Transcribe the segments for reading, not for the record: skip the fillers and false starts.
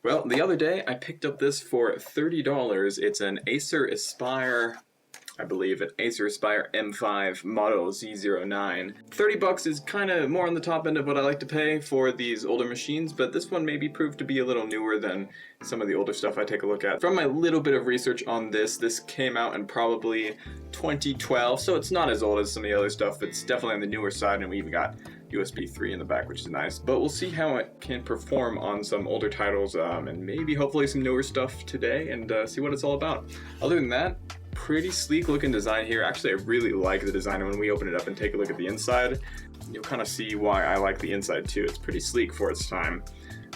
Well, the other day I picked up this for $30. It's an Acer Aspire, I believe, an Acer Aspire M5 model Z09. 30 bucks is kind of more on the top end of what I like to pay for these older machines, but this one maybe proved to be a little newer than some of the older stuff I take a look at. From my little bit of research on this came out in probably 2012, so it's not as old as some of the other stuff. It's definitely on the newer side, and we even got USB 3 in the back, which is nice. But we'll see how it can perform on some older titles, and maybe hopefully some newer stuff today, and see what it's all about. Other than that, pretty sleek looking design here. Actually, I really like the design. When we open it up and take a look at the inside, you'll kind of see why I like the inside too. It's pretty sleek for its time.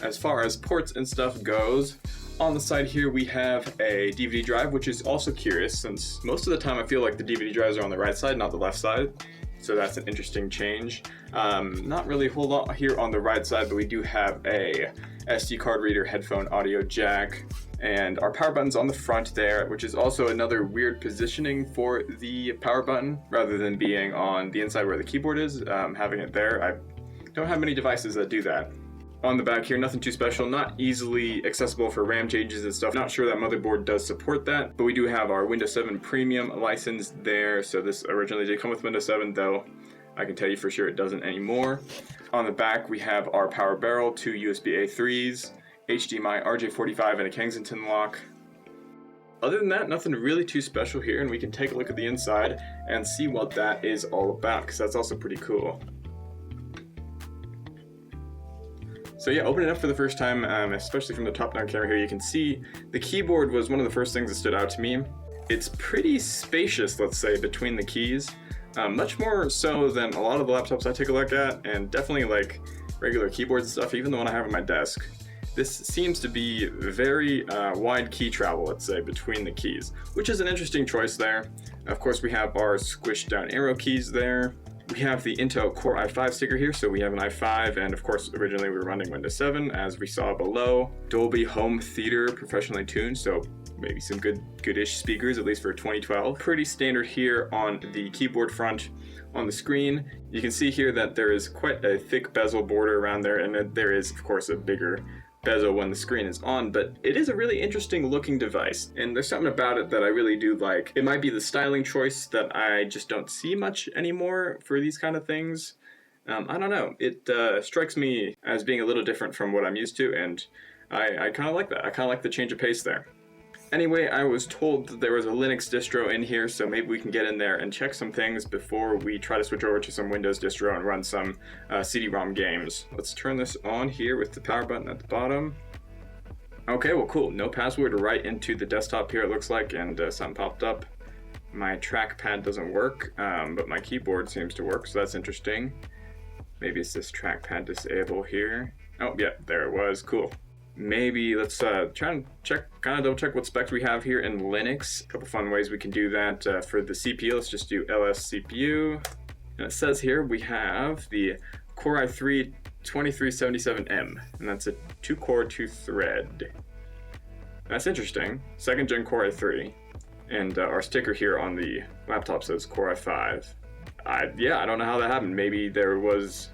As far as ports and stuff goes, on the side here we have a DVD drive, which is also curious since most of the time I feel like the DVD drives are on the right side, not the left side. So that's an interesting change. Not really a whole lot here on the right side, but we do have a SD card reader, headphone audio jack, and our power button's on the front there, which is also another weird positioning for the power button, rather than being on the inside where the keyboard is, having it there. I don't have many devices that do that. On the back here, nothing too special, not easily accessible for RAM changes and stuff. Not sure that motherboard does support that, but we do have our Windows 7 Premium license there. So this originally did come with Windows 7, though I can tell you for sure it doesn't anymore. On the back, we have our power barrel, 2 USB A3s, HDMI, RJ45, and a Kensington lock. Other than that, nothing really too special here, and we can take a look at the inside and see what that is all about, because that's also pretty cool. So yeah, opening it up for the first time, especially from the top-down camera here, you can see the keyboard was one of the first things that stood out to me. It's pretty spacious, let's say, between the keys. Much more so than a lot of the laptops I take a look at, and definitely like regular keyboards and stuff, even the one I have on my desk. This seems to be very wide key travel, let's say, between the keys, which is an interesting choice there. Of course, we have our squished down arrow keys there. We have the Intel Core i5 sticker here, so we have an i5, and of course originally we were running Windows 7, as we saw below. Dolby Home Theater, professionally tuned, so maybe some goodish speakers, at least for 2012. Pretty standard here on the keyboard front. On the screen, you can see here that there is quite a thick bezel border around there, and there is, of course, a bigger bezel when the screen is on, but it is a really interesting looking device, and there's something about it that I really do like. It might be the styling choice that I just don't see much anymore for these kind of things. I don't know, it strikes me as being a little different from what I'm used to, and I kind of like that. I kind of like the change of pace there. Anyway, I was told that there was a Linux distro in here, so maybe we can get in there and check some things before we try to switch over to some Windows distro and run some CD-ROM games. Let's turn this on here with the power button at the bottom. Okay, well cool. No password right into the desktop here, it looks like, and something popped up. My trackpad doesn't work, but my keyboard seems to work, so that's interesting. Maybe it's this trackpad disable here. Oh, yeah, there it was. Cool. Maybe let's try and kind of double check what specs we have here in Linux. A couple fun ways we can do that. For the CPU, let's just do ls CPU. And it says here we have the Core i3 2377M, and that's a 2-core, 2-thread. That's interesting. 2nd gen Core i3. And our sticker here on the laptop says Core i5. Yeah, I don't know how that happened. Maybe there was,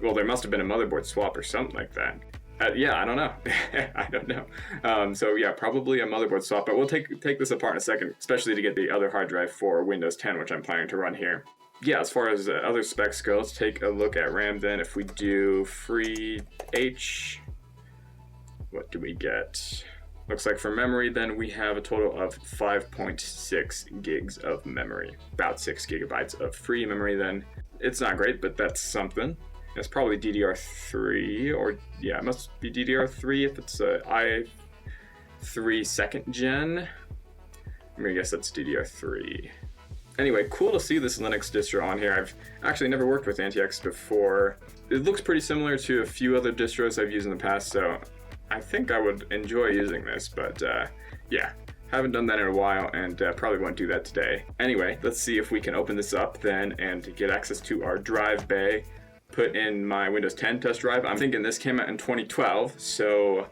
well, there must have been a motherboard swap or something like that. Yeah, I don't know. I don't know. So yeah, probably a motherboard swap, but we'll take this apart in a second, especially to get the other hard drive for Windows 10, which I'm planning to run here. Yeah, as far as other specs go, let's take a look at RAM then. If we do free H, what do we get? Looks like for memory then we have a total of 5.6 gigs of memory. About 6 gigabytes of free memory then. It's not great, but that's something. It's probably DDR3, or yeah, it must be DDR3 if it's a i3 2nd gen. I'm gonna guess that's DDR3. Anyway, cool to see this Linux distro on here. I've actually never worked with AntiX before. It looks pretty similar to a few other distros I've used in the past, so I think I would enjoy using this, but yeah, haven't done that in a while and probably won't do that today. Anyway, let's see if we can open this up then and get access to our drive bay. Put in my Windows 10 test drive. I'm thinking this came out in 2012, so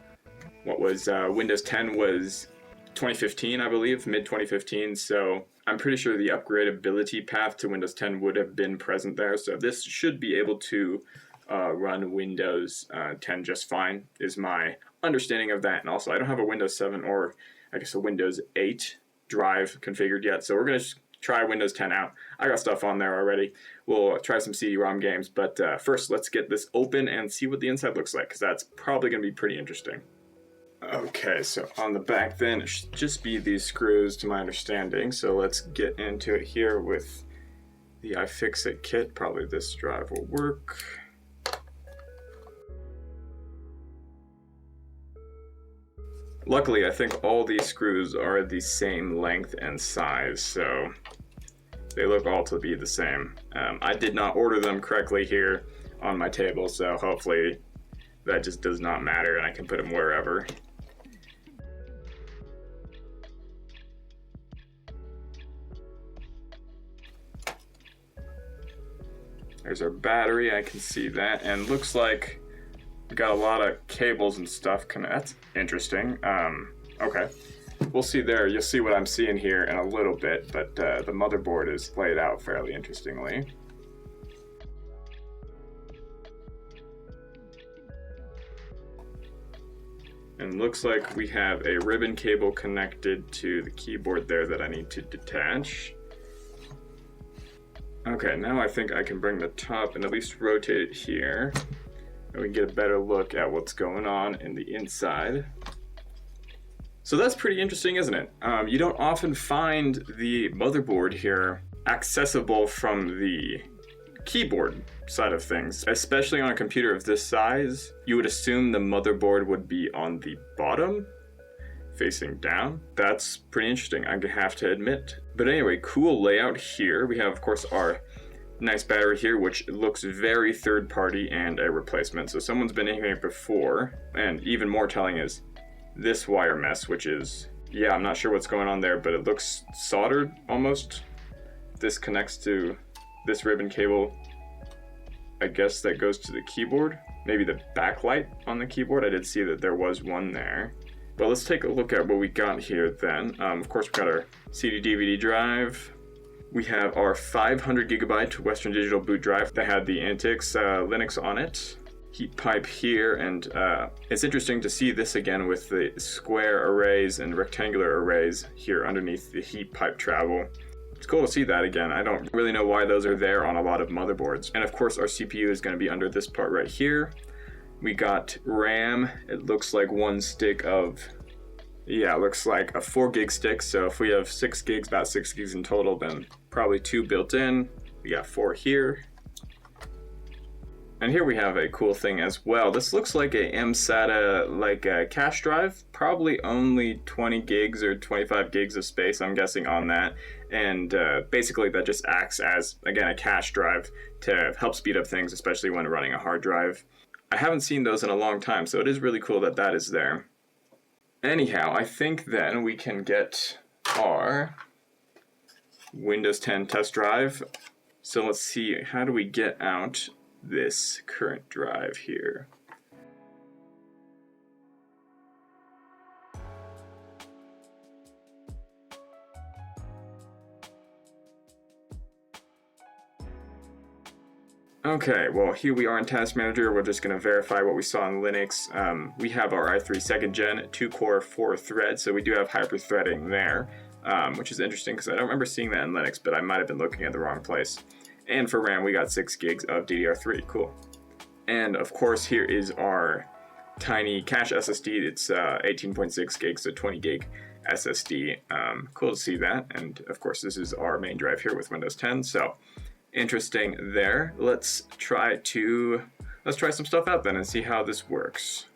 what was Windows 10 was 2015, I believe, mid 2015, so I'm pretty sure the upgradability path to Windows 10 would have been present there, so this should be able to run Windows 10 just fine, is my understanding of that. And also, I don't have a Windows 7 or I guess a Windows 8 drive configured yet, so we're going to try Windows 10 out. I got stuff on there already. We'll try some CD-ROM games, but first let's get this open and see what the inside looks like, because that's probably going to be pretty interesting. Okay, so on the back then, it should just be these screws to my understanding, so let's get into it here with the iFixit kit. Probably this drive will work. Luckily, I think all these screws are the same length and size, so they look all to be the same. I did not order them correctly here on my table, so hopefully that just does not matter and I can put them wherever. There's our battery, I can see that, and looks like we got a lot of cables and stuff. That's interesting. Okay, we'll see there. You'll see what I'm seeing here in a little bit, but the motherboard is laid out fairly interestingly. And looks like we have a ribbon cable connected to the keyboard there that I need to detach. Okay, now I think I can bring the top and at least rotate it here, and we can get a better look at what's going on in the inside. So that's pretty interesting, isn't it? You don't often find the motherboard here accessible from the keyboard side of things, especially on a computer of this size. You would assume the motherboard would be on the bottom, facing down. That's pretty interesting, I have to admit. But anyway, cool layout here. We have, of course, our nice battery here, which looks very third party and a replacement. So someone's been in here before. And even more telling is this wire mess, which is, yeah, I'm not sure what's going on there, but it looks soldered almost. This connects to this ribbon cable, I guess that goes to the keyboard. Maybe the backlight on the keyboard. I did see that there was one there. But let's take a look at what we got here then. Of course, we got our CD DVD drive. We have our 500 gigabyte Western Digital boot drive that had the Antix Linux on it. Heat pipe here, and it's interesting to see this again with the square arrays and rectangular arrays here underneath the heat pipe travel. It's cool to see that again. I don't really know why those are there on a lot of motherboards. And of course, our CPU is going to be under this part right here. We got RAM. It looks like one stick of, yeah, it looks like a 4 gig stick. So if we have 6 gigs, about 6 gigs in total, then probably 2 built in. We got 4 here. And here we have a cool thing as well. This looks like a mSATA, like a cache drive, probably only 20 gigs or 25 gigs of space, I'm guessing, on that. And basically that just acts as, again, a cache drive to help speed up things, especially when running a hard drive. I haven't seen those in a long time, so it is really cool that that is there. Anyhow, I think then we can get our Windows 10 test drive. So let's see, how do we get out this current drive here? Okay, well, here we are in Task Manager. We're just going to verify what we saw in Linux. We have our i3 2nd Gen, 2-core, 4-thread, so we do have hyper-threading there, which is interesting because I don't remember seeing that in Linux, but I might have been looking at the wrong place. And for RAM, we got 6 gigs of DDR3. Cool. And of course, here is our tiny cache SSD. It's 18.6 gigs, so 20 gig SSD. Cool to see that. And of course, this is our main drive here with Windows 10. So interesting there. Let's try some stuff out then and see how this works.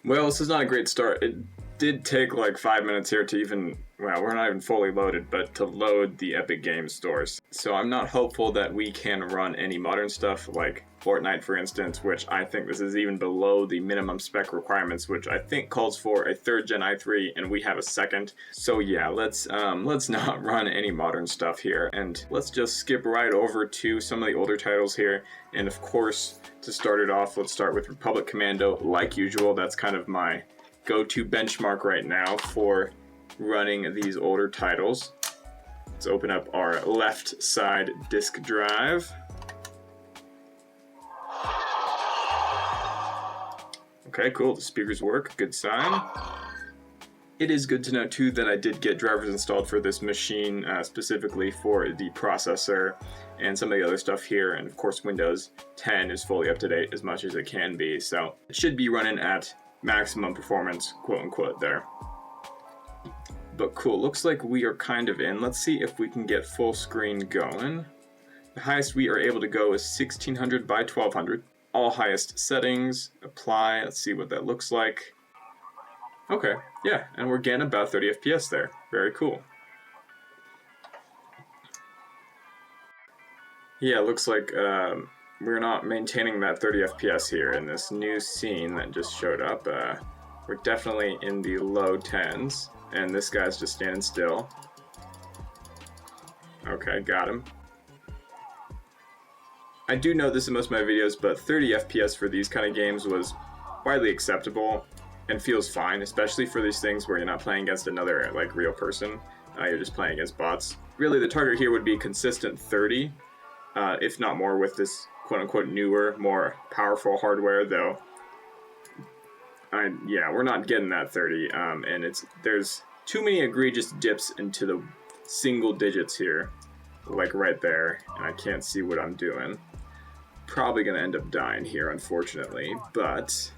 Well, this is not a great start. It did take like 5 minutes here to even, well, we're not even fully loaded, but to load the Epic Games stores. So I'm not hopeful that we can run any modern stuff like Fortnite, for instance, which I think this is even below the minimum spec requirements, which I think calls for a 3rd Gen i3, and we have a 2nd. So yeah, let's not run any modern stuff here, and let's just skip right over to some of the older titles here. And of course, to start it off, let's start with Republic Commando, like usual. That's kind of my go-to benchmark right now for running these older titles. Let's open up our left side disk drive. Okay, cool. The speakers work. Good sign. It is good to know too that I did get drivers installed for this machine specifically for the processor and some of the other stuff here, and of course Windows 10 is fully up to date as much as it can be, so it should be running at maximum performance, quote unquote, there. But cool, looks like we are kind of in. Let's see if we can get full screen going. The highest we are able to go is 1600 by 1200. All highest settings, apply, let's see what that looks like. Okay, yeah, and we're getting about 30 FPS there. Very cool. Yeah, looks like we're not maintaining that 30 FPS here in this new scene that just showed up. We're definitely in the low 10s, and this guy's just standing still. Okay, got him. I do know this in most of my videos, but 30 FPS for these kind of games was widely acceptable and feels fine, especially for these things where you're not playing against another like real person. You're just playing against bots. Really, the target here would be consistent 30, if not more, with this quote-unquote newer, more powerful hardware. Though, yeah, we're not getting that 30, and there's too many egregious dips into the single digits here, like right there, and I can't see what I'm doing. Probably gonna end up dying here, unfortunately, but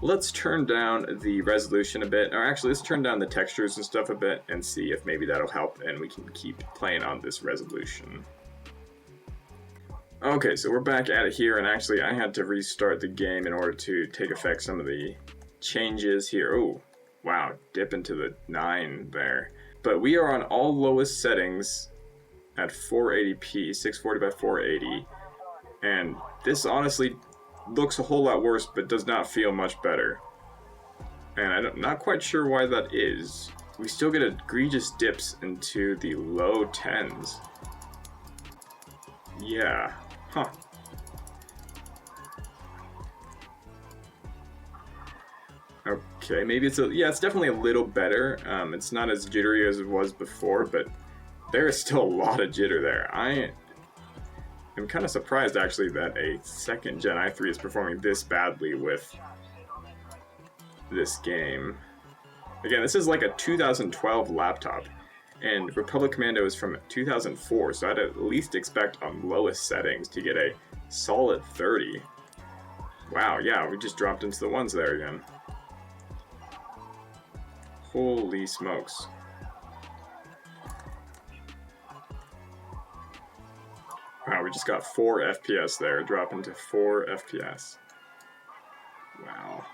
let's turn down the resolution a bit, or actually let's turn down the textures and stuff a bit and see if maybe that'll help and we can keep playing on this resolution. Okay, so we're back at it here, and actually I had to restart the game in order to take effect some of the changes here. Oh, wow, dip into the 9 there. But we are on all lowest settings at 480p, 640 by 480, and this honestly looks a whole lot worse, but does not feel much better. And I'm not quite sure why that is. We still get egregious dips into the low 10s. Yeah, huh. Okay, maybe it's it's definitely a little better. It's not as jittery as it was before, but there is still a lot of jitter there. I'm kind of surprised actually that a second gen i3 is performing this badly with this game. Again, this is like a 2012 laptop, and Republic Commando is from 2004, so I'd at least expect on lowest settings to get a solid 30. Wow, yeah, we just dropped into the ones there again. Holy smokes. Wow, we just got 4 FPS there, dropping to 4 FPS. Wow.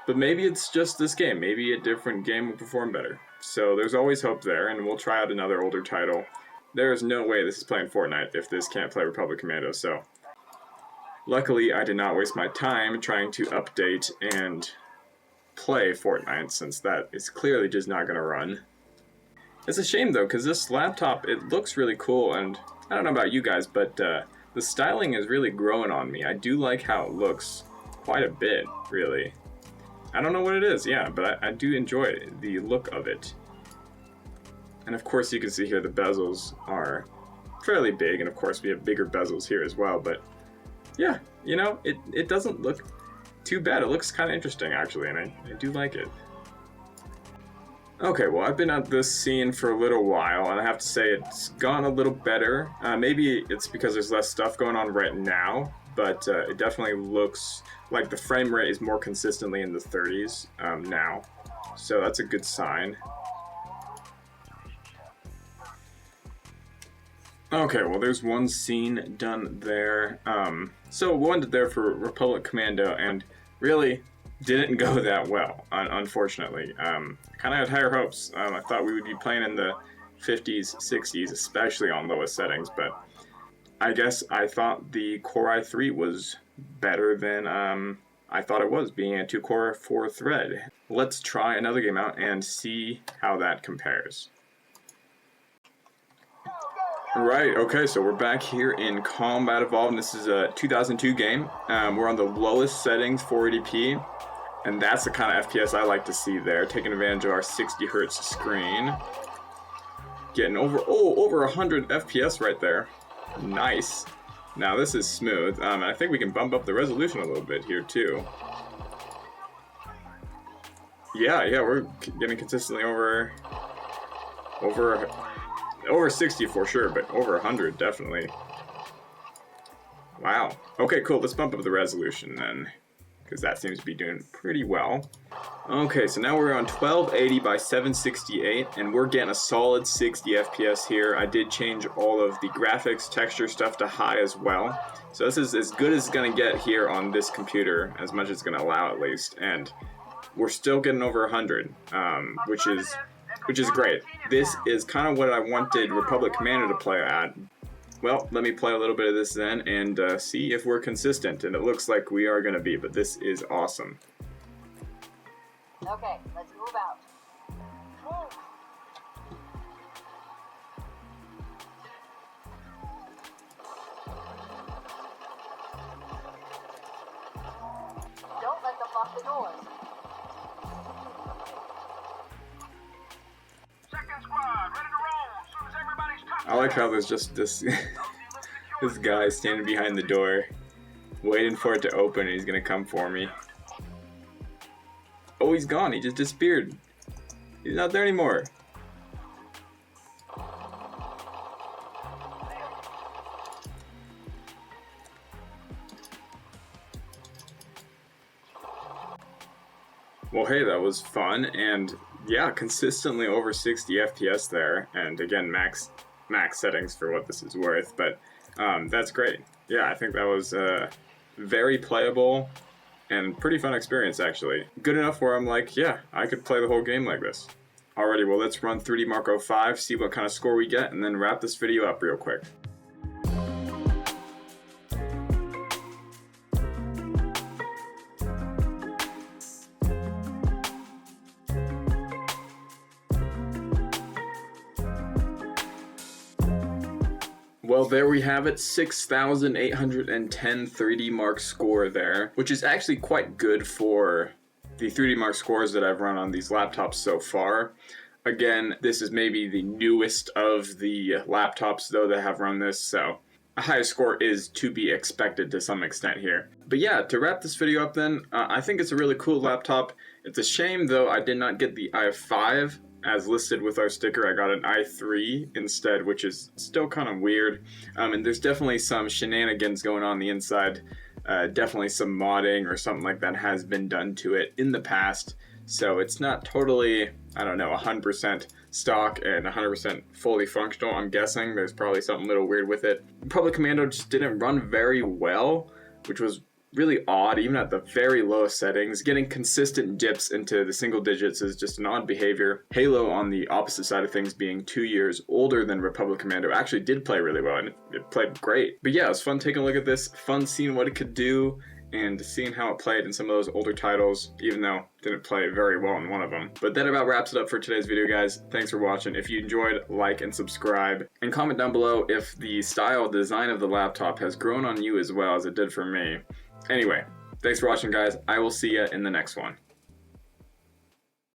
But maybe it's just this game. Maybe a different game will perform better. So there's always hope there, and we'll try out another older title. There is no way this is playing Fortnite if this can't play Republic Commando, so luckily I did not waste my time trying to update and play Fortnite, since that is clearly just not going to run. It's a shame though, because this laptop, it looks really cool, and I don't know about you guys, but the styling is really growing on me. I do like how it looks quite a bit, really. I don't know what it is, yeah, but I do enjoy the look of it. And of course you can see here the bezels are fairly big, and of course we have bigger bezels here as well, but yeah, you know, it doesn't look too bad. It looks kind of interesting actually, and I do like it. Okay, well, I've been at this scene for a little while, and I have to say it's gone a little better. Maybe it's because there's less stuff going on right now, but it definitely looks like the frame rate is more consistently in the 30s now, so that's a good sign. Okay, well, there's one scene done there. So one did there for Republic Commando, and really didn't go that well, unfortunately. Kind of had higher hopes. I thought we would be playing in the 50s, 60s, especially on lowest settings, but I guess I thought the Core i3 was better than I thought it was, being a 2-core 4-thread. Let's try another game out and see how that compares. Right, okay, so we're back here in Combat Evolved, and this is a 2002 game. We're on the lowest settings, 480p, and that's the kind of FPS I like to see there, taking advantage of our 60 hertz screen. Getting over 100 FPS right there. Nice. Now this is smooth. I think we can bump up the resolution a little bit here too. Yeah, we're getting consistently over 60 for sure, but over 100 definitely. Wow. Okay, cool. Let's bump up the resolution then, because that seems to be doing pretty well. Okay, so now we're on 1280 by 768, and we're getting a solid 60 FPS here. I did change all of the graphics, texture stuff to high as well. So this is as good as it's going to get here on this computer, as much as it's going to allow at least. And we're still getting over 100, which is great. This is kind of what I wanted Republic Commando to play at. Well, let me play a little bit of this then and see if we're consistent, and it looks like we are going to be, but this is awesome. Okay, let's move out. Move. Don't let them lock the doors. Second squad, ready to roll as soon as everybody's touched. I like how there's just this this guy standing behind the door, waiting for it to open, and he's gonna come for me. Oh, he's gone. He just disappeared. He's not there anymore. Well, hey, that was fun, and yeah, consistently over 60 FPS there, and again, max settings for what this is worth, but that's great. Yeah, I think that was very playable and pretty fun experience, actually. Good enough where I'm like, yeah, I could play the whole game like this. Alrighty, well, let's run 3D Mark 05, see what kind of score we get, and then wrap this video up real quick. Well, there we have it, 6,810 3D Mark score there, which is actually quite good for the 3D Mark scores that I've run on these laptops so far. Again, this is maybe the newest of the laptops, though, that have run this, so a high score is to be expected to some extent here. But yeah, to wrap this video up then, I think it's a really cool laptop. It's a shame, though, I did not get the i5 as listed with our sticker. I got an i3 instead, which is still kind of weird. And there's definitely some shenanigans going on the inside. Definitely some modding or something like that has been done to it in the past. So it's not totally, I don't know, 100% stock and 100% fully functional. I'm guessing there's probably something a little weird with it. Republic Commando just didn't run very well, which was really odd, even at the very low settings. Getting consistent dips into the single digits is just an odd behavior. Halo, on the opposite side of things, being 2 years older than Republic Commando, actually did play really well, and it played great. But yeah, it was fun taking a look at this, fun seeing what it could do, and seeing how it played in some of those older titles, even though it didn't play very well in one of them. But that about wraps it up for today's video, guys. Thanks for watching. If you enjoyed, like and subscribe, and comment down below if the style design of the laptop has grown on you as well as it did for me. Anyway, thanks for watching, guys. I will see you in the next one.